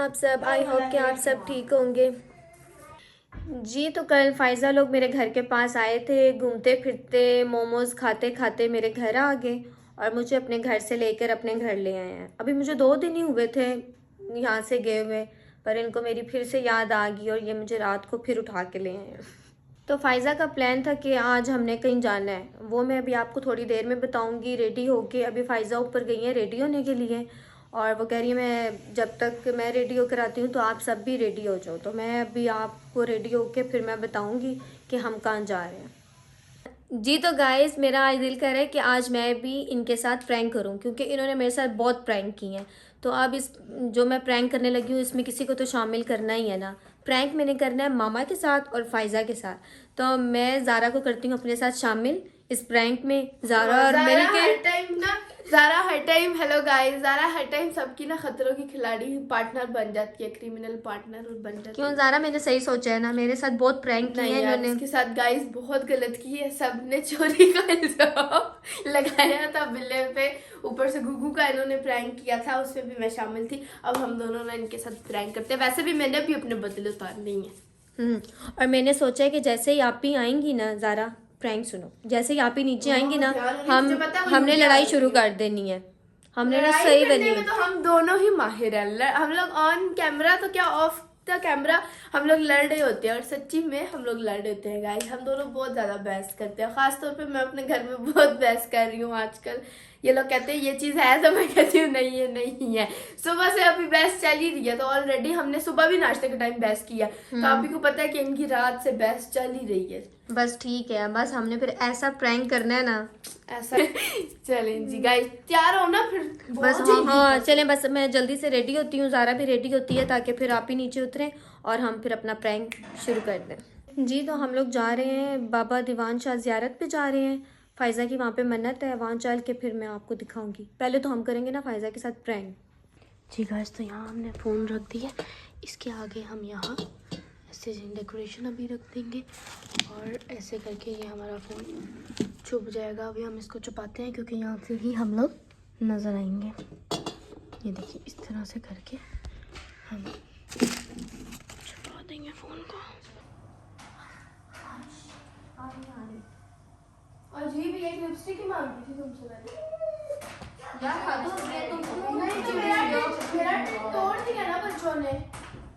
आप सब। I hope कि आप सब ठीक होंगे। जी तो कल फ़ायज़ा लोग मेरे घर के पास आए थे, घूमते फिरते मोमोज़ खाते खाते मेरे घर आ गए और मुझे अपने घर से लेकर अपने घर ले आए हैं। अभी मुझे 2 दिन ही हुए थे यहाँ से गए हुए, पर इनको मेरी फिर से याद आ गई और ये मुझे रात को फिर उठा के ले आए हैं। तो फ़ायज़ा का प्लान था कि आज हमने कहीं जाना है, वो मैं अभी आपको थोड़ी देर में बताऊंगी। रेडी होके अभी फ़ायज़ा ऊपर गई है रेडी होने के लिए और वो कह रही है मैं जब तक मैं रेडी होकर आती हूँ तो आप सब भी रेडी हो जाओ। तो मैं अभी आपको रेडी होके फिर मैं बताऊंगी कि हम कहाँ जा रहे हैं। जी तो गाइस मेरा आज दिल कर रहा है कि आज मैं भी इनके साथ प्रैंक करूं, क्योंकि इन्होंने मेरे साथ बहुत प्रैंक की हैं। तो अब इस जो मैं प्रैंक करने लगी हूँ इसमें किसी को तो शामिल करना ही है ना। प्रैंक मैंने करना है मामा के साथ और फ़ायज़ा के साथ। तो मैं ज़ारा को करती हूँ अपने साथ शामिल इस प्रैंक में। ज़ारा और ज़ारा हर टाइम हेलो गाइस, ज़ारा हर टाइम सबकी ना खतरों की खिलाड़ी पार्टनर बन जाती है, क्रिमिनल पार्टनर बन जाती है। क्यों ज़ारा, मैंने सही सोचा है ना? मेरे साथ बहुत प्रैंक किए हैं इन्होंने। इसके साथ गाइस बहुत गलत की है। सबने चोरी का इल्जाम लगाया था बिल्ले पे, ऊपर से गुगू का इन्होंने प्रैंक किया था, उसमें भी मैं शामिल थी। अब हम दोनों ना इनके साथ प्रैंक करते हैं। वैसे भी मैंने भी अपने बदले उतारने ही है। और मैंने सोचा है कि जैसे ही आप ही आएंगी ना ज़ारा, प्रैंक सुनो, जैसे ही आप ही नीचे आएंगी ना हमने लड़ाई शुरू कर देनी है। हमने ना सही बनी में तो हम दोनों ही माहिर हैं। हम लोग ऑन कैमरा तो क्या ऑफ द कैमरा हम लोग लड़ रहे होते हैं, और सच्ची में हम लोग लड़ रहे होते हैं गाइस। हम दोनों बहुत ज्यादा बहस करते हैं, खासतौर पे मैं अपने घर में बहुत बहस कर रही हूँ आजकल। ये लोग कहते हैं ये चीज है तो मैं कहती हूँ नहीं है नहीं है। सुबह से अभी बहस चल ही रही है, तो ऑलरेडी हमने सुबह भी नाश्ते के टाइम बहस किया, तो आप ही को पता है कि इनकी रात से बहस चल ही रही है। बस ठीक है, बस हमने फिर ऐसा प्रैंक करना है ना ऐसा चलें जी गाइस, तैयार हो ना फिर बस। हाँ चलें, बस मैं जल्दी से रेडी होती हूँ, ज़ारा भी रेडी होती है ताकि फिर आप ही नीचे उतरें और हम फिर अपना प्रैंक शुरू कर दें। जी तो हम लोग जा रहे हैं बाबा दीवान शाह ज़ियारत पे जा रहे हैं। फ़ायज़ा की वहाँ पे मन्नत है, वहाँ चल के फिर मैं आपको दिखाऊंगी। पहले तो हम करेंगे ना फ़ायज़ा के साथ प्रैंक। जी गाइस तो यहाँ हमने फ़ोन रख दिया, इसके आगे हम यहाँ ऐसे डेकोरेशन अभी रख देंगे और ऐसे करके ये हमारा फ़ोन छुप जाएगा। अभी हम इसको छुपाते हैं क्योंकि यहाँ से ही हम लोग नज़र आएंगे। ये देखिए इस तरह से करके हम छुपा देंगे फ़ोन को। और जी भी एक लिपस्टिक ही मांगी थी तुमसे मैंने। मेरा तोड़ दिया ना बच्चों ने।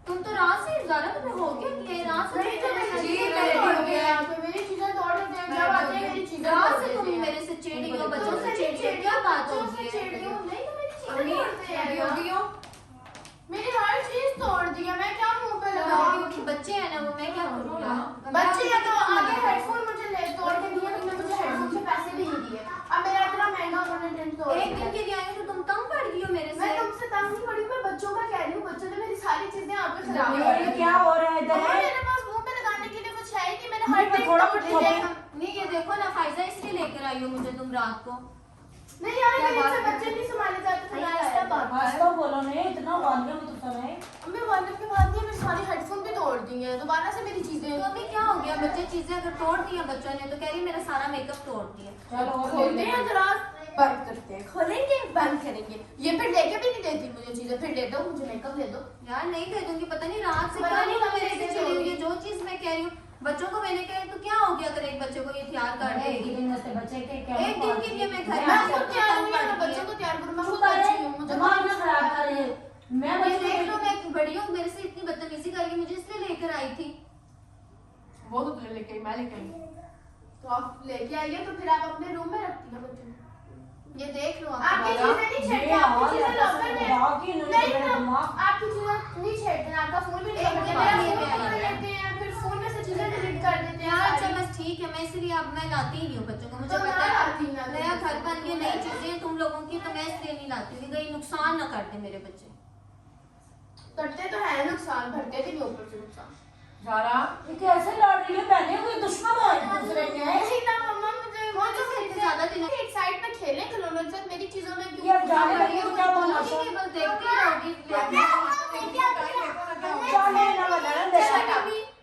तुम तो रात से ज़ारा तुम्हें हो गया कि ये रात से तोड़ गया तो मेरी चीजें तोड़ देते हैं। जब आते हैं मेरी चीजें रात से तुम मेरे से चिढ़ गई हो, बच्चों से चिढ़ गई, क्या बात हो गई है? नहीं तो मेरी चीजें तोड़ते हैं। मेरी हर चीज तोड़ दी है, मैं क्या मुंह पे लगाऊं? बच्चे हैं ना वो, मैं क्या करूँ यार? बच्चे हैं तो आगे हेडफोन मुझे ले तोड़ के दिए, तुमने मुझे हेडफोन के पैसे भी नहीं दिए। अब मेरा इतना महंगा उन्होंने तोड़ एक दिन के लिए आई तो तुम तंग पड़ गई हो मेरे से। मैं तुमसे तंग नहीं पड़ी, मैं बच्चों का कह रही हूँ। बच्चों ने मेरी सारी चीजें आप पे खराब कर दी। क्या हो रहा है इधर? मेरे पास मुंह पे लगाने के लिए कुछ है ही नहीं। मैंने हर टाइम तोड़ दिए। नहीं ये देखो ना फ़ायज़ा, इसलिए लेकर आई हो मुझे तुम रात को। नहीं यार मेरे से बच्चे नहीं संभाले जाते थे। ऐसा बात है। तो बोलो नहीं, इतना बांध दिया मुझे समय। मैं वाले के बाद मेरे सारे हेडफोन भी तोड़ दिए हैं, दोबारा से मेरी चीजें। तो अभी क्या हो गया? बच्चे चीजें अगर तोड़ दी हैं बच्चों ने तो कह रही मेरा सारा मेकअप तोड़ दिया। चलो खोलते हैं जरा, बंद करते हैं, खोलेंगे बंद करेंगे। ये फिर लेके भी नहीं देती मुझे चीजें। फिर दे दो मुझे मेकअप, दे दो यार नहीं दे दूंगी, पता नहीं रात से पता नहीं मेरे से चिड़ी हुई है। जो चीज मैं कह रही हूँ बच्चों को मैंने कह तो क्या हो गया अगर एक बच्चे को ये तैयार कर देगी? बच्चे के एक दिन के लिए मैं घर मैं खुद तैयार हूँ या मैं बच्चों को तैयार करूँ? मैं खुद अच्छी हूँ, मुझे दिमाग ना खराब करे। मैं ये बच्चे देख लो, मैं बड़ी हूँ, मेरे से इतनी बदतमीजी करके मुझे इसलिए लेकर आई थी। वो तो तुझे लेके आई, मैं लेके आई। तो आप लेके आइए तो फिर आप अपने रूम में रखती हैं बच्चों को। ये देख लो आपकी चीजें नहीं छेड़ते, आपकी चीजें लॉकर में। नहीं आपकी चीजें नहीं छेड़ते, आपका फोन भी नहीं लेते हैं, फिर फोन में से चीजें डिलीट कर देते हैं। यार चलो बस ठीक है, मैं इसलिए अब मैं लाती ही नहीं हूँ बच्चों को। मुझे पता है नया घर बन के नई चीजें तुम लोगों की, तो मैं इसलिए नहीं लाती हूँ, कहीं नुकसान ना करते मेरे बच्चे। करते तो है नुकसान, भरते भी नहीं ऊपर से नुकसान। ज़ारा ये कैसे लड़ रही है? पहले कोई दुश्मन है एक दूसरे के। नहीं ना मम्मा, मुझे कौन सा खेलते ज्यादा दिन एक साइड पे खेलें खिलौनों के साथ, मेरी चीजों में क्यों? ये जाने लगी हो क्या बोलना? बस देखती रहोगी। चले ना लड़न दे,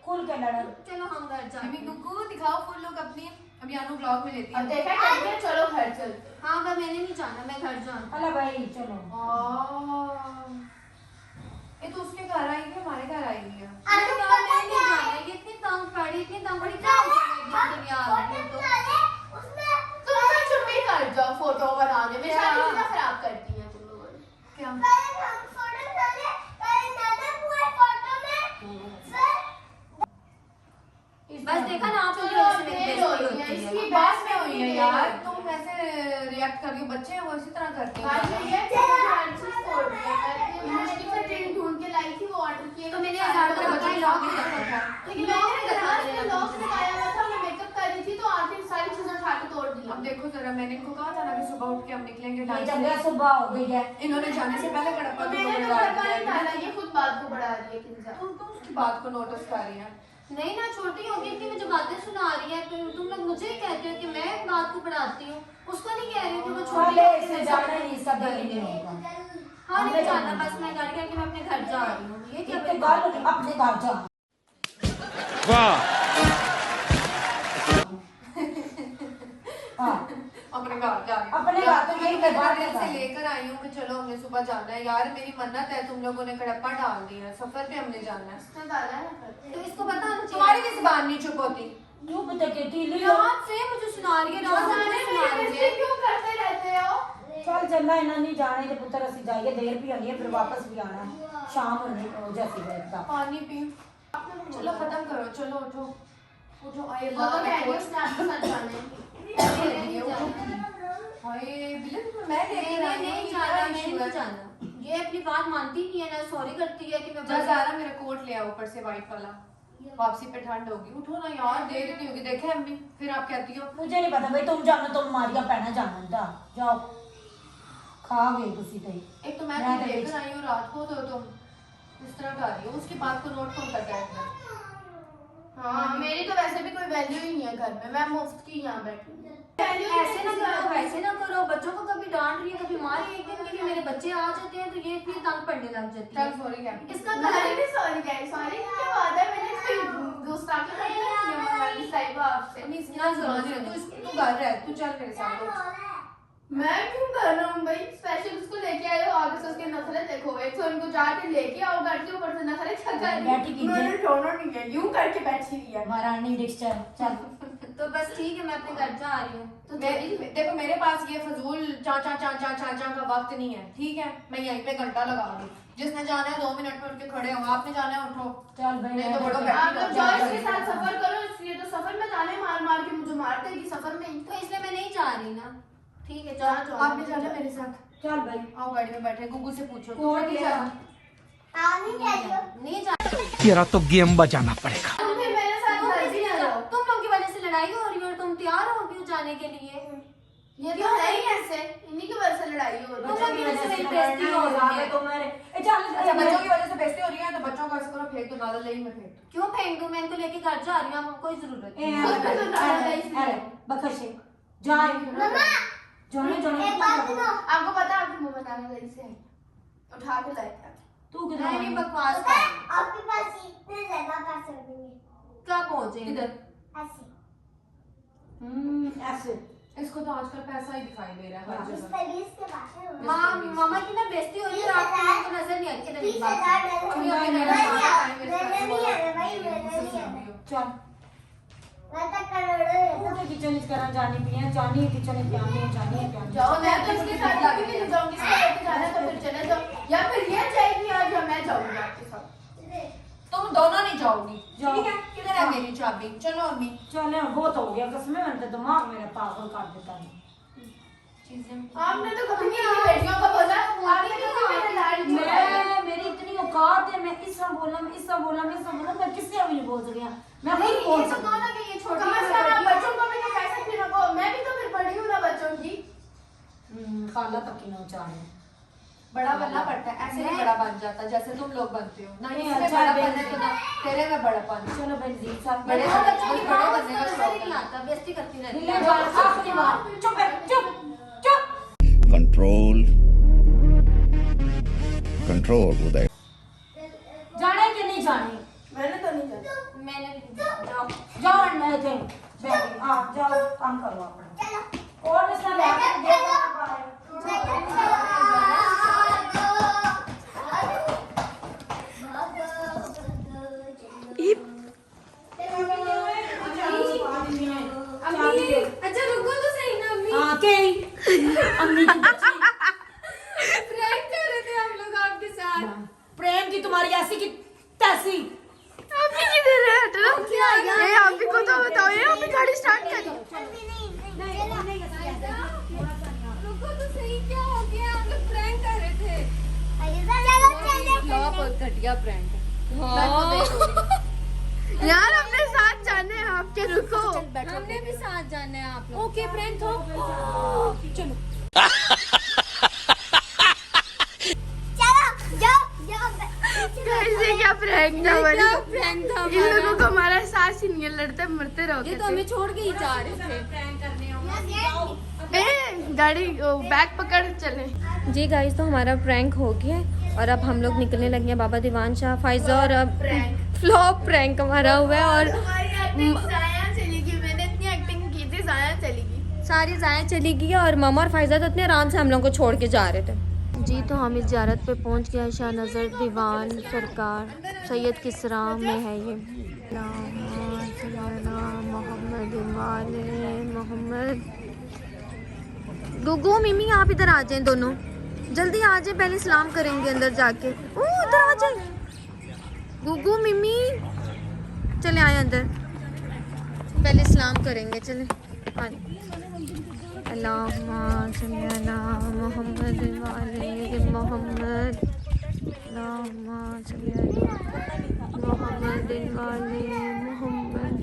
खुल के लड़न। चलो हम घर जाते हैं। गुगू दिखाओ फुल लुक अपनी। अभी अनु ब्लॉग में लेती है। अब देखा करके चलो घर चलते। हाँ मैंने नहीं जाना, मैं घर जाऊँ। अला भाई चलो। ये तो उसके घर आई है, हमारे घर आई है। ये इतनी तंग पड़ी क्या हो गया दुनिया में तो तुम लोग चुप ही कर जाओ फोटो बनाने में, शादी कितना खराब करती हैं तुम लोग। क्या बस देखा ना आप चलो अब देर हो रही है, इसकी बात में हुई है यार, तुम ऐसे रिएक्ट कर रही हो, बच्चे हैं वो इसी तरह करते हैं। मुश्किल से ट्रेन ढूंढ के लाई थी, वो ऑर्डर किए तो मैंने 1000 का बच्चा लॉक नहीं रखा था। लेकिन मैंने लॉक लगाया हुआ था, मैं मेकअप कर रही थी तो आके सारी चीजें उठा के तोड़ दी। अब देखो जरा, मैंने इनको कहा था ना कि सुबह उठ के हम निकलेंगे ये डांस जगह सुबह हो गई है। इन्होंने जाने से पहले कड़प्पा तो तो मैंने तो डाल बड़ा दिया डाला, है। ये खुद बात को बढ़ा रही है किंजा। तुम उसकी बात को नोटिस कर रही है। नहीं ना, छोटी होगी इतनी मुझे बातें सुना रही है, तुम लोग मुझे ही कहते हो कि मैं बात को बढ़ाती हूँ, उसको नहीं कह रही कि वो छोटी छोले होगी से मैं जाना जाना नहीं, इसका दिल ही नहीं होगा। हाँ नहीं जाना, बस मैं गाड़ी करके मैं अपने घर जा रही हूँ। ये क्या अपने घर अपने घर जा। हाँ अपने घर जा रही हूँ। अपने घर तो यही मैं बात दिल से है। लेकर आई हूँ कि चलो हमने सुबह जाना है। यार मेरी मन्नत है, तुम लोगों ने कड़प्पा डाल दिया है, सफर पे हमने जाना है। इसने डाला है ना, तो इसको बताना चाहिए। तुम्हारी भी जुबान नहीं चुप होती। क्यों पता कहती लियो। रात से मुझे सुना रही है, रात से मुझे सुना रही है। क्यों करते रहते हो? चल चलना इन्हें नहीं जाने के पुत्र असि जाइए, देर भी होनी है, फिर वापस भी आना है, शाम होनी हो जैसी बैठता। पानी पी। चलो खत्म करो, चलो उठो उठो। आए वो तो कह रही है उसने आपके साथ जाना है। हाय बिल्ली, मैं नहीं लेकर आई नहीं हूँ, जाना, क्या मैं issue नहीं है? जाना। ये अपनी बात मानती नहीं है ना, सॉरी करती है कि मैं जा ज़ारा मेरा कोट ले आओ ऊपर से वाइट वाला, वापसी पे ठंड होगी। उठो ना यार, देर इतनी होगी। देखे अम्मी, फिर आप कहती हो मुझे नहीं पता भाई, तुम जाना तो मारिया पैना जाना था, जाओ खा गई किसी पे। एक तो मैं मैं तुम्हें तो लेकर आई हूँ रात को, तो तुम इस तरह कर रही हो। उसकी बात को नोट कौन करता है? हाँ, मेरी तो वैसे भी कोई वैल्यू ही नहीं है घर में, मैं मुफ्त की यहाँ बैठी हूँ। ऐसे ना करो, ऐसे ना करो। बच्चों को कभी डांट रही है, कभी मार रही है। एक दिन के लिए मेरे बच्चे आ जाते हैं तो ये इतनी तंग पड़ने लग जाती है। चल सॉरी क्या इसका घर भी सॉरी कह, सॉरी क्या बात है, मैंने इसकी गुस्ताखी कर दी है मनाली साहिबा आपसे। नहीं इतना जरूरी है। तू घर रह, तू चल मेरे साथ उठ। मैं क्यों कर रहा हूँ भाई? स्पेशल उसको लेके आए हो, आगे से उसके नखरे देखो। एक तो इनको जाके लेके आओ घर के ऊपर से नखरे छका बैठी की मैंने दोनों नहीं है, यूं करके बैठी हुई है। महारानी डिक्शनरी चल। तो बस ठीक है, मैं अपने घर जा रही हूँ। तो देखो मेरे पास ये फजूल चाचा चाचा चाचा का वक्त नहीं है, ठीक है? मैं यहीं पे घंटा लगा दूँ। जिसने जाना है 2 मिनट में उठ के खड़े हो, आपने जाना है उठो। चल भाई नहीं तो बड़ो आप लोग जाओ बैठी इसके साथ सफर करो, इसलिए तो सफर में जाने मार मार के मुझे मार देगी सफर में ही। तो इसलिए मैं नहीं जा रही ना। ठीक है, जाओ जाओ। आपने जाना मेरे साथ। चल भाई। आओ गाड़ी में बैठे, गुग्गू से पूछो। कोट नहीं ले जाना। नहीं जाना। तेरा तो गेम बजाना पड़ेगा। तुम फिर मेरे साथ घर भी आ जाओ। तुम लोग की वजह से लड़ाई हो रही है और तुम तैयार हो गई हो जाने के लिए। ये तो है ही ऐसे, इन्हीं की वजह से लड़ाई हो रही है। बच्चों की वजह से मेरी बेइज्जती हो रही है। तुम्हारे चल अच्छा बच्चों की वजह से बेइज्जती हो रही है तो बच्चों को ऐसे करो, फेंक दो नाला, ले ही मैं फेंक दो। क्यों फेंक दूं? मैं इनको लेके घर जा रही हूँ, आपको कोई जरूरत नहीं। बखशे जाए जोने जोने आपको पता है आपकी मम्मा नाना गई से उठा के लाए थे। तू मैं नहीं किधर बकवास कर रही। आपके पास इतने ज्यादा पैसे होंगे कब पहुंचे? इधर ऐसे ऐसे इसको तो आजकल पैसा ही दिखाई दे रहा है हर इस जगह। तरीके के पैसे होंगे मामा की ना बेइज्जती हो रही है, आपको नजर नहीं आती। इधर मेरी बात सुनो। 30,000 अभी मैंने अभी मेरा सारा टाइम मेरे साथ नहीं हुआ आना है। भाई, मैंने नहीं आना। चल मैं तो करोड़ों तू किचन करा जानी पिया जानी है किचन जानी है जानी जाओ, मैं तो इसके साथ कभी भी नहीं जाऊंगी। इसको लेके जाना है तो फिर चले जाओ, या फिर ये जाएगी आज या मैं जाऊंगी आपके साथ। तुम दोनों नहीं जाओगी, जाओ। ठीक है? किधर है मेरी चाबी? चलो अम्मी। चल बहुत हो गया कसमें, मैंने तो दिमाग मेरा पागल कर देता है। आपने तो कभी नहीं अपनी बेटियों को बोला, आपने तो कभी मेरे लाड छुड़ाए। मैं मेरी इतनी औकात है, मैं इसका बोला मैं इसका बोला मैं इसका बोला, मैं किससे अभी नहीं बोल सकिया। मैं खुद बोल ये तो सकती कहो ना कि ये छोटी कम से कम आप बच्चों को भी तो कह सकती हो। मैं भी तो फिर बड़ी हूँ ना बच्चों की। खाला तक की नौचाने बड़ा बनना पड़ता है, ऐसे नहीं बड़ा बन जाता जैसे तुम लोग बनते हो ना। नहीं, इसमें अच्छा बड़ा बेइज्जती। बनने को ना तेरे में बड़ापन। चलो भाई जी साहब बड़े और बच्चों की बड़े बात बनने का नजर शौक ही नहीं है। आता, बेइज्जती करती रहती दिल्ली है। बात आखिरी बात चुप है चुप चुप control control उदय जाने कि नहीं जाने मैंने तो नहीं जाना। मैंने भी जाओ। जाओ अंडा थे बैठ आ जाओ काम करो अपना और इसना ले नानी की बच्ची। प्रैंक कर रहे थे हम लोग आपके साथ। प्रेम की तुम्हारी ऐसी की तैसी। आप ही किधर है? हटो। ये आप ही को तो बताओ, ये आप ही गाड़ी स्टार्ट करी। रुको तो सही, क्या हो गया? हम लोग प्रैंक कर रहे थे। फ्लॉप और घटिया प्रैंक। यार हमने साथ जाने हैं आपके, रुको। हमने भी साथ जाने हैं आप लोग। ओके प्रैंक हो। चलो जाओ जाओ कैसे क्या प्रैंक था हमारे? प्रैंक था इन लोगों को हमारा साथ ही नहीं है, लड़ते मरते रहोगे। ये तो हमें छोड़ के ही जा रहे थे। गाड़ी बैग पकड़ चले। जी गाइस, तो हमारा प्रैंक हो गया है और अब हम लोग निकलने लगे हैं। बाबा दीवान शाह, फाइजा और अब फ्लॉप प्रैंक हमारा हुआ है और जाया चली गई, मैंने इतनी एक्टिंग की थी, जाया चली गई। सारी जाएं चली गई और मामा और फाइजा तो इतने आराम से हम लोग को छोड़ के जा रहे थे। जी तो हम इस ज़ियारत पे पहुंच गए। शाह नज़र दीवान सरकार सैयद किसरा में है ये। मोहम्मद मोहम्मद। गुगू मिमी आप इधर आ जाएं, दोनों जल्दी आ जाएं, पहले सलाम करेंगे अंदर जाके। ओ इधर आ जाएं गुगू मिमी, चले आए अंदर, पहले सलाम करेंगे। चले अल्लाहुम्मा सल्ली अला मुहम्मद वाले मोहम्मद, अल्लाहुम्मा सल्ली अला मुहम्मद वाले मोहम्मद।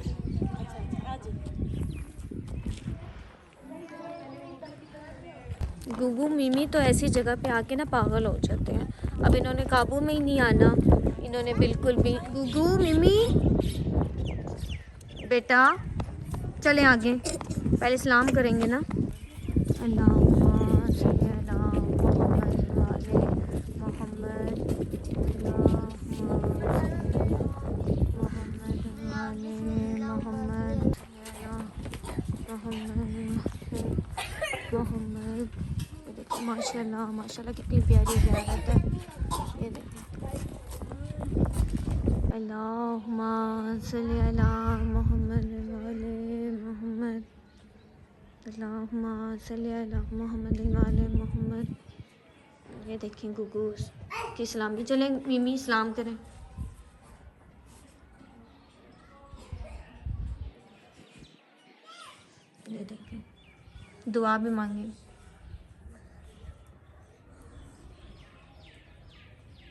गुगू मिमी तो ऐसी जगह पे आके ना पागल हो जाते हैं। अब इन्होंने काबू में ही नहीं आना, इन्होंने बिल्कुल भी। गुगू मिमी बेटा चले आगे, पहले सलाम करेंगे ना। अल्लाहुम्मा सल्ली अला मुहम्मद वाले मोहम्मद, अल्लाहुम्मा मुहम्मद वाले मोहम्मद, मोहम्मद। ये देखो माशाल्लाह माशाल्लाह कितनी प्यारी ज़ियारत है। ये देखो अल्लाहुम्मा सल्ली अला मुहम्मद वाले मोहम्मद, अल्लाहुम्मा सल्ली अला मुहम्मद वाले मोहम्मद। ये देखें गुगू की सलाम की। चलें मिमी सलाम करें। ये देखें दुआ भी मांगे।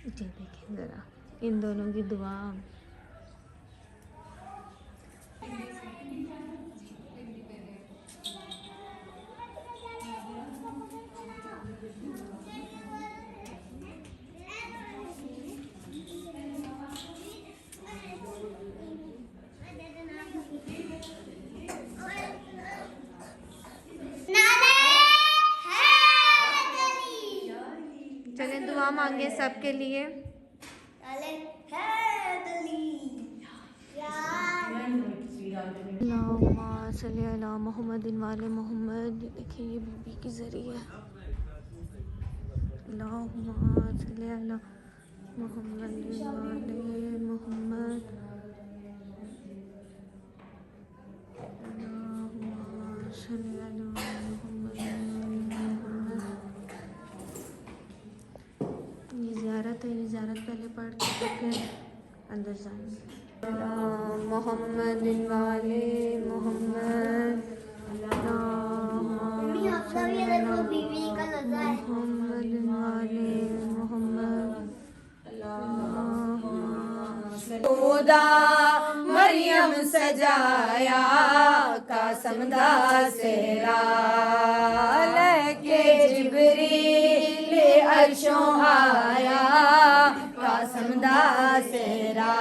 जी देखें ज़रा इन दोनों की दुआ। चलें दुआ मांगे सबके लिए। अल्लाहुम्मा सल्ली अला मुहम्मदिन वाले मोहम्मद। देखिए ये बीबी की ज़रिए है। अल्लाहुम्मा सल्ली अला मुहम्मदिन वाले मोहम्मद, अल्लाहुम्मा सल्ली अला मुहम्मदिन वाले मोहम्मद। ये ज़ियारत है, ये ज़ियारत पहले पढ़ के फिर अंदर जाएंगे। मोहम्मद वाले मोहम्मद, मोहम्मद वाले मोहम्मद। खुदा मरियम सजाया कासम दा सेरा, लेके जिब्रील अर्शों आया कासम दा सेरा।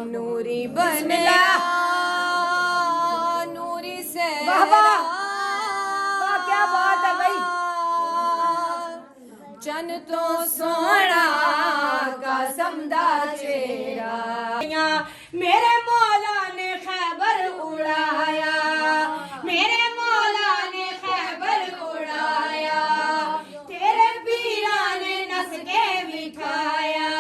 नूरी बनया नूरी से वाह क्या बात है भाई। चन तो सोना कासम दा चेहरा, मेरे मौला ने खैबर उड़ाया, मेरे मौला ने खैबर उड़ाया, तेरे पीरा ने नस के बिठाया,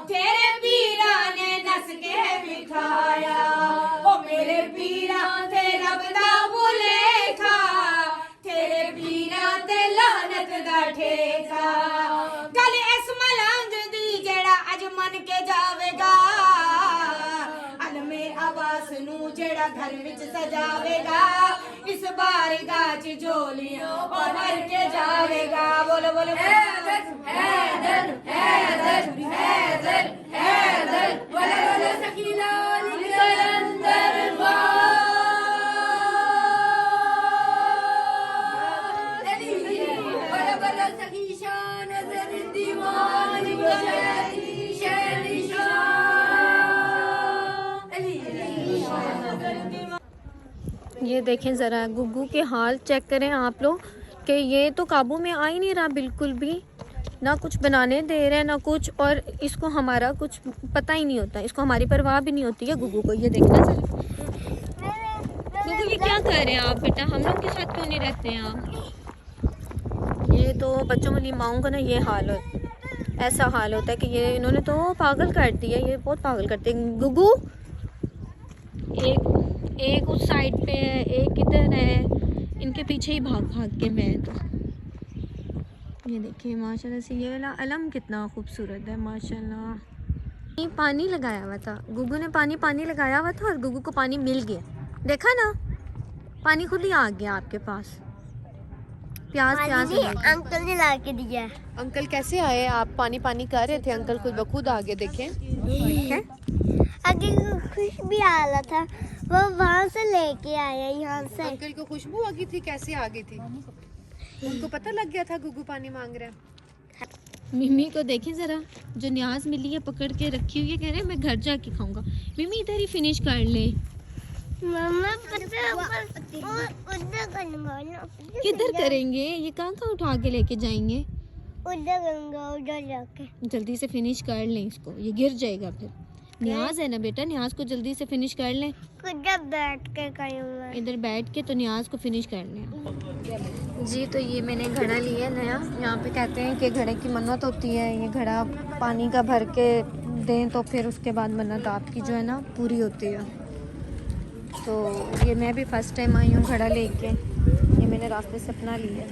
तेरे पीरा ने नस के बिठाया। ओ मेरे पीरा ते रब दा बुलेखा, तेरे पीरा ते ਵਾਸ ਨੂੰ ਜਿਹੜਾ ਘਰ ਵਿੱਚ ਸਜਾਵੇਗਾ ਇਸ ਬਾਰਗਾਹ 'ਚ ਝੋਲੀਆਂ ਭਰ ਕੇ ਜਾਵੇਗਾ ਬੋਲ ਬੋਲ ਹੈਦਰ ਹੈਦਰ ਹੈਦਰ ਹੈਦਰ ਹੈਦਰ ਬੋਲ ਬੋਲ ਸਕੀਨਾ ਨਿਕਲ ਅੰਦਰ ਬਾਹਰ ਬੋਲ ਬੋਲ ਸਕੀ ਸ਼ਾਨ ਨਜ਼ਰ ਦੀਵਾਨ ਸ਼ਹਿਰੀ ਸ਼ਹਿਰੀ ये देखें ज़रा गुग्गू के हाल चेक करें आप लोग कि ये तो काबू में आ ही नहीं रहा बिल्कुल भी, ना कुछ बनाने दे रहे हैं ना कुछ, और इसको हमारा कुछ पता ही नहीं होता, इसको हमारी परवाह भी नहीं होती है गुग्गू को। ये देखना ज़रा गुग्गू ये क्या कर रहे हैं आप बेटा, हम लोग के साथ क्यों नहीं रहते हैं आप। ये तो बच्चों वाली माओं का ना ये हाल होता, ऐसा हाल होता है कि ये इन्होंने तो पागल कर दिया, ये बहुत पागल करते हैं। गुग्गू एक उस साइड पे है, एक इधर है, इनके पीछे ही भाग भाग के मैं तो। ये देखिए माशाल्लाह से ये वाला अलम कितना खूबसूरत है माशाल्लाह। ये पानी लगाया हुआ था गुग्गू ने, पानी लगाया हुआ था और गुग्गू को पानी मिल गया, देखा ना, पानी खुद ही आ गया आपके पास। प्यास अंकल ने ला के दिया। अंकल कैसे आए आप? पानी पानी कर रहे थे, अंकल खुद ब खुद आगे देखें। आगे खुश भी आ रहा था, वो वहाँ से लेके आया यहाँ से। अंकल को खुशबू आ गई थी, कैसे आ गई थी? उनको पता लग गया था गुग्गू पानी मांग रहा है। मिमी को देखें ज़रा, जो न्याज मिली है पकड़ के रखी हुई है, कह रहे हैं मैं घर जाके खाऊंगा। मिमी इधर ही फिनिश कर ले। मम्मा उधर करूँगा ना। किधर करेंगे ये, कहाँ उठा के लेके जाएंगे? उधर करूँगा, उधर जाके। जल्दी से फिनिश कर लें इसको, ये गिर जाएगा फिर। न्याज है ना बेटा, न्याज को जल्दी से फिनिश कर लें। उधर बैठ के करूँगा। इधर बैठ के तो न्याज को फिनिश कर लें। जी तो ये मैंने घड़ा लिया नया, यहाँ पे कहते हैं कि घड़े की मन्नत होती है, ये घड़ा पानी का भर के दें तो फिर उसके बाद मन्नत आपकी जो है ना पूरी होती है। तो ये मैं भी फर्स्ट टाइम आई हूँ घड़ा लेके, ये मैंने रास्ते से अपना लिया।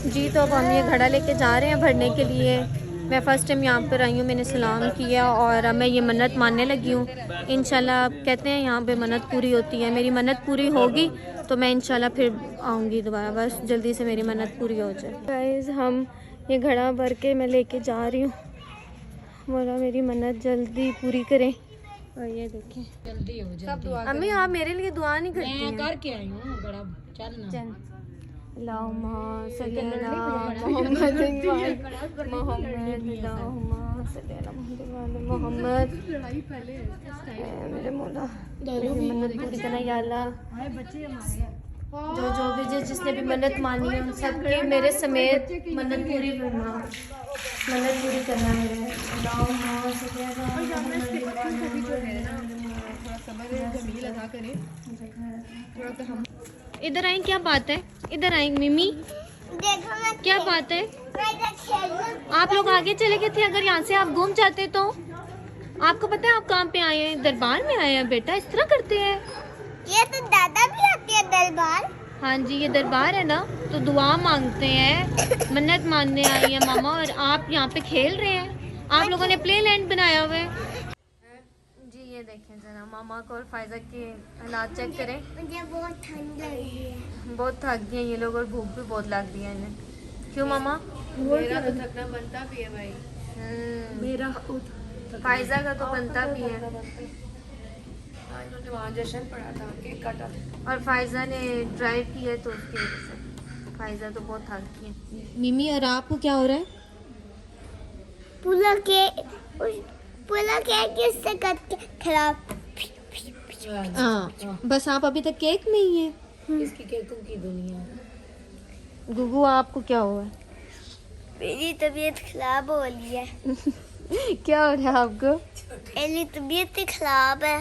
जी तो अब हम ये घड़ा लेके जा रहे हैं भरने के लिए। मैं फ़र्स्ट टाइम यहाँ पर आई हूँ, मैंने सलाम किया और अब मैं ये मन्नत मानने लगी हूँ। इंशाल्लाह कहते हैं यहाँ पे मन्नत पूरी होती है, मेरी मन्नत पूरी होगी तो मैं इंशाल्लाह फिर आऊँगी दोबारा, बस जल्दी से मेरी मन्नत पूरी हो जाए। गाइस हम ये घड़ा भर के मैं लेके जा रही हूँ, मौला मेरी मन्नत जल्दी पूरी करें। और ये देखें जल्दी हो जाए। अम्मी आप मेरे लिए दुआ नहीं करती हैं? करके आई हूँ बड़ा चल मोहम्मद मेरे मौला मन्नत पूरी करना या अल्लाह। जो भी जिसने भी मन्नत मानी है उन सबके मेरे समेत मन्नत पूरी करना, मन्नत पूरी करना मेरे। इधर आए, क्या बात है? इधर आए मिमी, देखो मैं क्या बात है? खेलूं। आप लोग आगे चले गए थे, अगर यहाँ से आप घूम जाते तो। आपको पता है आप कहाँ पे आए हैं? दरबार में आए हैं बेटा, इस तरह करते हैं। ये तो दादा भी आते हैं दरबार। हाँ जी ये दरबार है ना, तो दुआ मांगते हैं, मन्नत मानने आई है मामा, और आप यहाँ पे खेल रहे हैं। आप लोगों ने प्ले लैंड बनाया हुआ है। जी ये देखें जरा मामा को और फायजा के हालात चेक करें। मुझे बहुत ठंड लग रही है। बहुत थक गए ये लोग और भूख भी बहुत लग रही है इन्हें। क्यों मामा? मेरा तो थकना बनता भी है भाई, मेरा फायजा का तो बनता भी है। इन्होंने वहाँ जश्न पड़ा था, केक काटा था और फायजा ने ड्राइव किया है तो उसकी वजह से फायजा तो बहुत थक गई है। मिमी और आपको क्या हो रहा है? पूरा केक इससे कट के खराब। हाँ बस आप अभी तक केक में ही हैं। इसकी केकों की दुनिया। गुगू आपको क्या हुआ है? मेरी तबीयत खराब हो रही है। क्या हो रहा है आपको? मेरी तबीयत खराब है।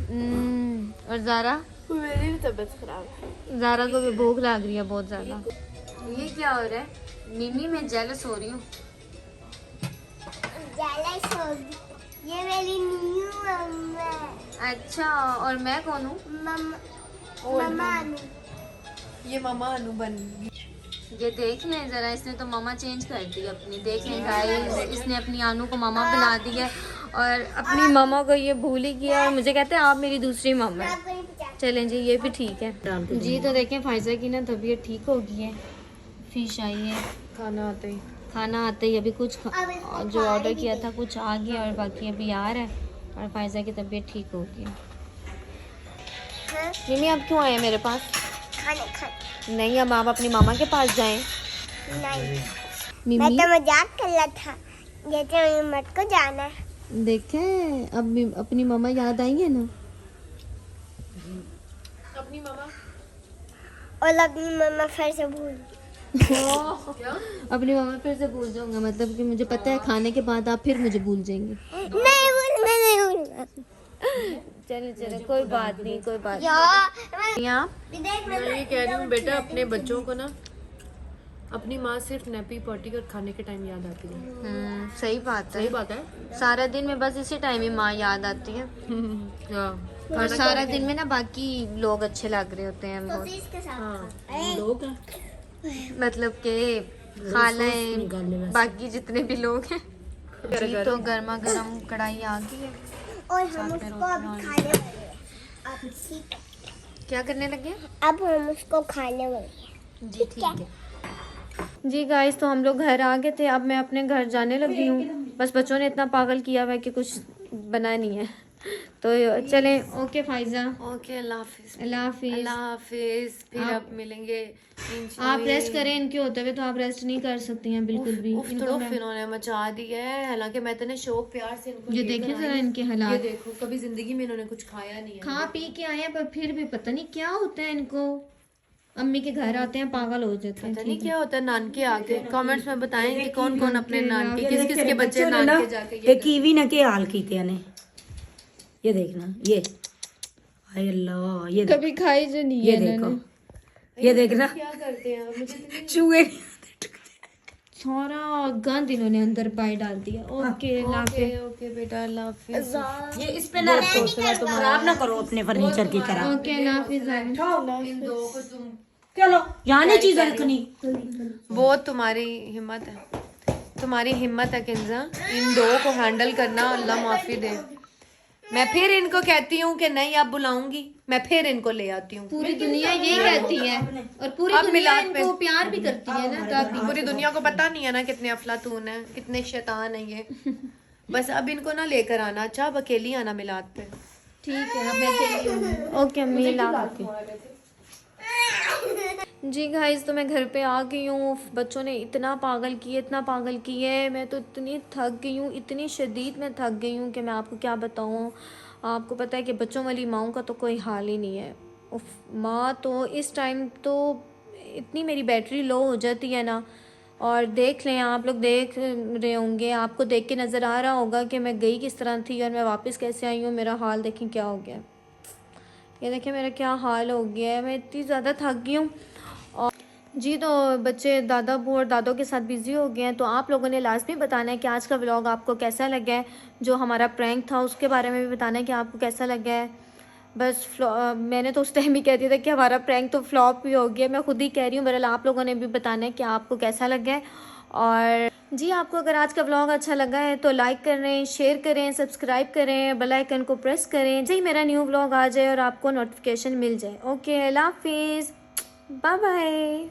और ज़ारा? मेरी भी तबीयत खराब है। ज़ारा को भी भूख लग रही है बहुत ज़्यादा। ये क्या हो रहा है? मिमी मैं जेलस हो रही हूँ। जेलस हो गई। ये मेरी न्यू मम्मा है। अच्छा और मैं कौन हूँ? मम्मा अनु। ये मामा अनु बन गई। ये देख लें ज़रा, इसने तो मामा चेंज कर दी अपनी। देख लें गाइस, इसने अपनी अनु को मामा बना दी है और अपनी मामा को ये भूल ही किया और मुझे कहते हैं आप मेरी दूसरी मामा है। चलें जी, ये भी ठीक है जी। तो देखें फायजा की ना तबीयत ठीक हो गई है, फिश आई है, खाना आते ही अभी कुछ जो ऑर्डर किया था कुछ आ गया और बाकी अभी आ रहा है और फायजा की तबीयत ठीक हो गई है। मिमी आप क्यों आए मेरे पास? नहीं, अब आप अपनी मामा के पास जाएं। नहीं, मैं तो मजाक कर रहा था, जैसे मत को जाना है। देखें अब अपनी मामा याद आई है ना, अपनी मामा और अपनी मम्मा फिर से भूल अपनी मामा फिर से भूल जाऊंगा, मतलब कि मुझे पता है खाने के बाद आप फिर मुझे भूल जाएंगे। नहीं भूलना। चले कोई बात नहीं, कोई बात नहीं। आप मैं ये कह रही हूँ बेटा, अपने बच्चों को ना अपनी माँ सिर्फ नैपी पॉटी कर खाने के टाइम याद आती है। सही बात है, सही बात है। सारा दिन में बस इसी टाइम ही माँ याद आती है और सारा दिन में ना बाकी लोग अच्छे लग रहे होते हैं बहुत। लोग मतलब के खालाएं बाकी जितने भी लोग हैं जी। तो गर्मा गर्म कढ़ाई आ गई है और हम उसको अभी खाने वाले हैं। अब ठीक है, क्या करने लगे? अब हम उसको खाने वाले हैं। जी ठीक है जी। गाइस तो हम लोग घर आ गए थे, अब मैं अपने घर जाने लगी हूँ। बस बच्चों ने इतना पागल किया हुआ है कि कुछ बना नहीं है। तो चलें, ओके फायजा, ओके, अल्लाह हाफिज। अल्लाह हाफिज। अल्लाह हाफिज, फिर अब मिलेंगे। आप रेस्ट करें, इनके होते हुए तो आप रेस्ट नहीं कर सकती हैं बिल्कुल भी। इनको इन्होंने मचा दिया है, हालांकि मैं इतने शौक प्यार से इनको ये देखें जरा इनके हालात, ये देखो, कभी जिंदगी में इन्होंने कुछ खाया नहीं है। खा पी के आए हैं पर फिर भी पता नहीं क्या होता है इनको। अम्मी के घर आते हैं पागल हो जाते हैं। पता नहीं क्या होता है नानके आके। कमेंट्स में बताएं कि कौन कौन अपने नानके, किस किस के बच्चे नानके जाके ते कीवी न के हाल कीते ने, ये देखना, ये हाय अल्लाह, ये कभी खाई जो नहीं ये है देखो, इन्होंने। ये देखना क्या करते हैं मुझे चूहे। सारा गंद इन्होंने अंदर पाई डाल दिया। ओके ओके बेटा, अल्लाह हाफिज। ये इस पे ना रखो, खराब ना करो अपने फर्नीचर की तरह। ओके अल्लाह हाफिज। इन दो को तुम, चलो यहाँ नहीं चीज रखनी। बहुत तुम्हारी हिम्मत है, तुम्हारी हिम्मत है किंजा, इन दो को हैंडल करना। अल्लाह माफी दे। मैं फिर इनको कहती हूँ कि नहीं आप बुलाऊंगी, मैं फिर इनको ले आती हूँ। पूरी दुनिया यही कहती है और पूरी अब दुनिया मिलाद पे इनको प्यार भी करती है ना, तभी पूरी दुनिया को पता नहीं है ना कितने अफलातून है, कितने शैतान है ये। बस अब इनको ना लेकर आना। अच्छा, अब अकेली आना मिलाद पे। ठीक है, अब मैं अकेली हूँ। ओके अम्मी ला जी। गाइस तो मैं घर पे आ गई हूँ। बच्चों ने इतना पागल किए, मैं तो इतनी थक गई हूँ, इतनी शदीद मैं थक गई हूँ कि मैं आपको क्या बताऊँ। आपको पता है कि बच्चों वाली माँओं का तो कोई हाल ही नहीं है। उफ, माँ तो इस टाइम तो इतनी मेरी बैटरी लो हो जाती है ना। और देख लें, आप लोग देख रहे होंगे, आपको देख के नज़र आ रहा होगा कि मैं गई किस तरह थी और मैं वापस कैसे आई हूँ। मेरा हाल देखें क्या हो गया, ये देखिए मेरा क्या हाल हो गया है। मैं इतनी ज़्यादा थक गई हूँ। और जी तो बच्चे दादा बू और दादों के साथ बिज़ी हो गए हैं। तो आप लोगों ने लाजमी बताना है कि आज का व्लॉग आपको कैसा लगा है। जो हमारा प्रैंक था उसके बारे में भी बताना है कि आपको कैसा लगा है। बस मैंने तो उस टाइम भी कह दिया था कि हमारा प्रैंक तो फ्लॉप भी हो गया। मैं खुद ही कह रही हूँ, बहरहाल आप लोगों ने भी बताना है कि आपको कैसा लगा है। और जी आपको अगर आज का व्लॉग अच्छा लगा है तो लाइक करें, शेयर करें, सब्सक्राइब करें, बेल आइकन को प्रेस करें, जी मेरा न्यू व्लॉग आ जाए और आपको नोटिफिकेशन मिल जाए। ओके, अल्लाह हाफिज़, बाय बाय।